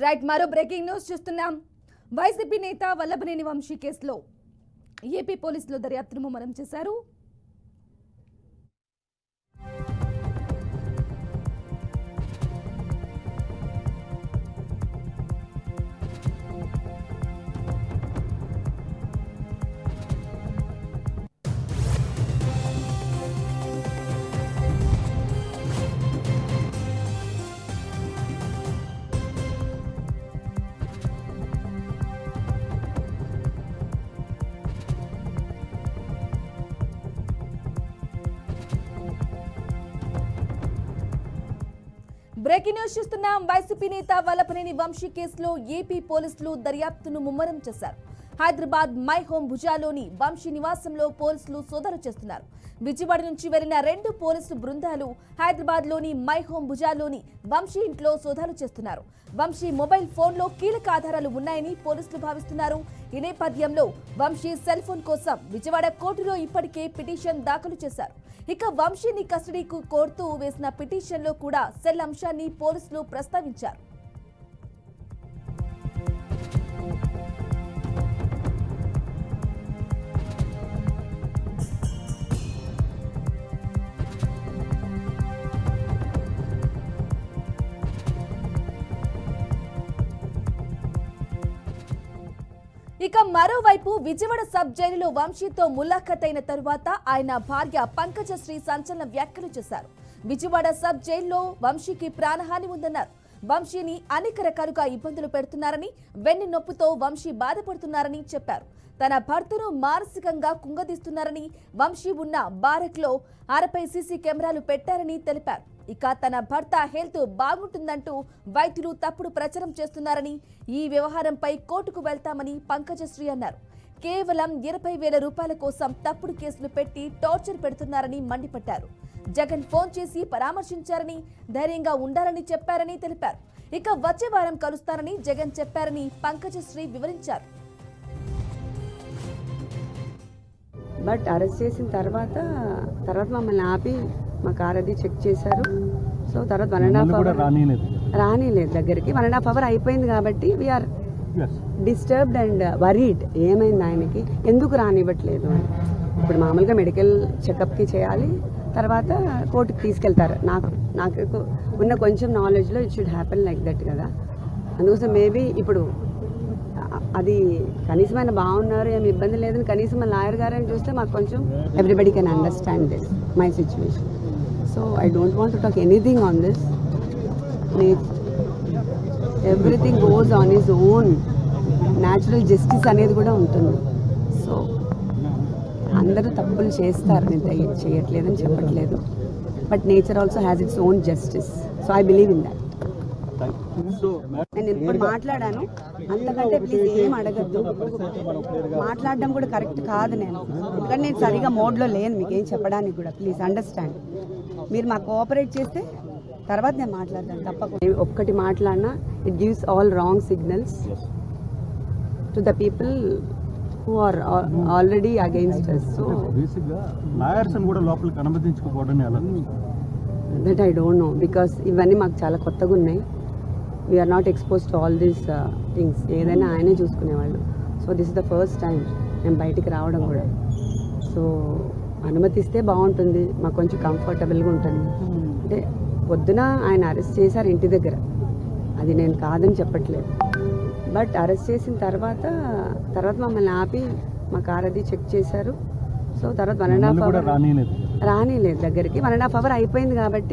Right మరో breaking news చూస్తున్నాం. YCP నేత వల్లభనేని వంశీ కేసులో ఏపీ పోలీసులు దర్యాప్తును ముమ్మరం చేశారు. బ్రేకింగ్ న్యూస్ చూస్తున్నాం. వైసీపీ నేత వల్లభనేని వంశీ కేసులో ఏపీ పోలీసులు దర్యాప్తును ముమ్మరం చేశారు. హైదరాబాద్ మై హోం భుజాలోని వంశీ నివాసంలో పోలీసులు సోదాలు చేస్తున్నారు. విజయవాడ నుంచి వెళ్లిన 2 పోలీసు బృందాలు హైదరాబాద్ లోని మై హోం భుజాలోని వంశీ ఇంట్లో సోదాలు చేస్తున్నారు. వంశీ మొబైల్ ఫోన్లో కీలక ఆధారాలు ఉన్నాయని పోలీసులు భావిస్తున్నారు. ఈ నేపథ్యంలో వంశీ సెల్ ఫోన్ కోసం విజయవాడ కోర్టులో ఇప్పటికే పిటిషన్ దాఖలు చేశారు. ఇక వంశీని కస్టడీకి కోరుతూ వేసిన పిటిషన్లో కూడా సెల్ అంశాన్ని పోలీసులు ప్రస్తావించారు. ఇక మరోవైపు విజయవాడ సబ్ జైలులో వంశీతో ములాఖత్ అయిన తరువాత ఆయన భార్య పంకజశ్రీ సంచలన వ్యాఖ్యలు చేశారు. విజయవాడ సబ్ జైల్లో వంశీకి ప్రాణహాని ఉందన్నారు. వంశీని అనేక రకాలుగా ఇబ్బందులు పెడుతున్నారని, వెన్ను నొప్పితో వంశీ బాధపడుతున్నారని చెప్పారు. తన భర్తను మానసికంగా కుంగదీస్తున్నారని, వంశీ ఉన్న బారక్లో 60 సీసీ కెమెరాలు పెట్టారని తెలిపారు. ఇక తన భర్త హెల్త్ బాగుంటుందంటూ వైద్యులు తప్పుడు ప్రచారం చేస్తున్నారని, ఈ వ్యవహారంపై కోర్టుకు వెళ్తామని పంకజశ్రీ అన్నారు. కేవలం 20,000 రూపాయల కోసం తప్పుడు కేసులు పెట్టి టార్చర్ పెడుతున్నారని మండిపడ్డారు. జగన్ ఫోన్ చేసి పరామర్శించారని, ధైర్యంగా ఉండాలని చెప్పారని తెలిపారు. ఇక వచ్చే వారం కలుస్తారని జగన్ చెప్పారని పంకజశ్రీ వివరించారు. బట్ అరెస్ట్ చేసిన తర్వాత మమ్మల్ని ఆపి మా కార్ అది చెక్ చేశారు. సో తర్వాత 1.5 అవర్ రానిలేదు దగ్గరికి. 1.5 అవర్ అయిపోయింది కాబట్టి వీఆర్ డిస్టర్బ్డ్ అండ్ వరీడ్. ఏమైంది ఆయనకి, ఎందుకు రానివ్వట్లేదు అని. ఇప్పుడు మామూలుగా మెడికల్ చెకప్కి చేయాలి, తర్వాత కోర్టుకి తీసుకెళ్తారు. నాకు ఉన్న కొంచెం నాలెడ్జ్లో it should happen like that కదా. అందుకోసం మేబీ ఇప్పుడు అది కనీసం ఆయన బాగున్నారు, ఏమి ఇబ్బంది లేదని కనీసం మా లాయర్ గారని చూస్తే మాకు కొంచెం everybody can understand this my situation. So I don't want to talk anything on this. Everything goes on his own. Natural justice అనేది కూడా ఉంటుంది. సో అందరూ తప్పులు చేస్తారు, నేను చేయట్లేదని చెప్పట్లేదు. But nature also has its own justice. So I believe in that. నేను ఇప్పుడు మాట్లాడాను, అంతకంటే ప్లీజ్ ఏం అడగద్దు. మాట్లాడడం కూడా కరెక్ట్ కాదు నేను, ఎందుకంటే నేను సరిగా మోడ్లో లేను మీకేం చెప్పడానికి కూడా. Please understand. మీరు మాకు కోఆపరేట్ చేస్తే తర్వాత నేను మాట్లాడతాను తప్పకుండా. ఒక్కటి మాట్లాడినా it gives all wrong signals to the people who are already against us. So lawyers and kuda lopaliki అనుమతించుకోవడం ఎలా? that I don't know, because ఇవన్నీ మాకు చాలా కొత్తగా ఉన్నాయి. we are not exposed to all these things. ఏదైనా ఆయనే చూసుకునేవాళ్ళు. So this is the first time నేను బయటికి రావడం కూడా. సో అనుమతిస్తే బాగుంటుంది, మాకు కొంచెం కంఫర్టబుల్గా ఉంటుంది. అంటే పొద్దున ఆయన అరెస్ట్ చేశారు ఇంటి దగ్గర, అది నేను కాదని చెప్పట్లేదు. బట్ అరెస్ట్ చేసిన తర్వాత మమ్మల్ని ఆపి మా కార్ అది చెక్ చేశారు. సో తర్వాత 1.5 అవర్ రానిలేదు దగ్గరికి. 1.5 అవర్ అయిపోయింది కాబట్టి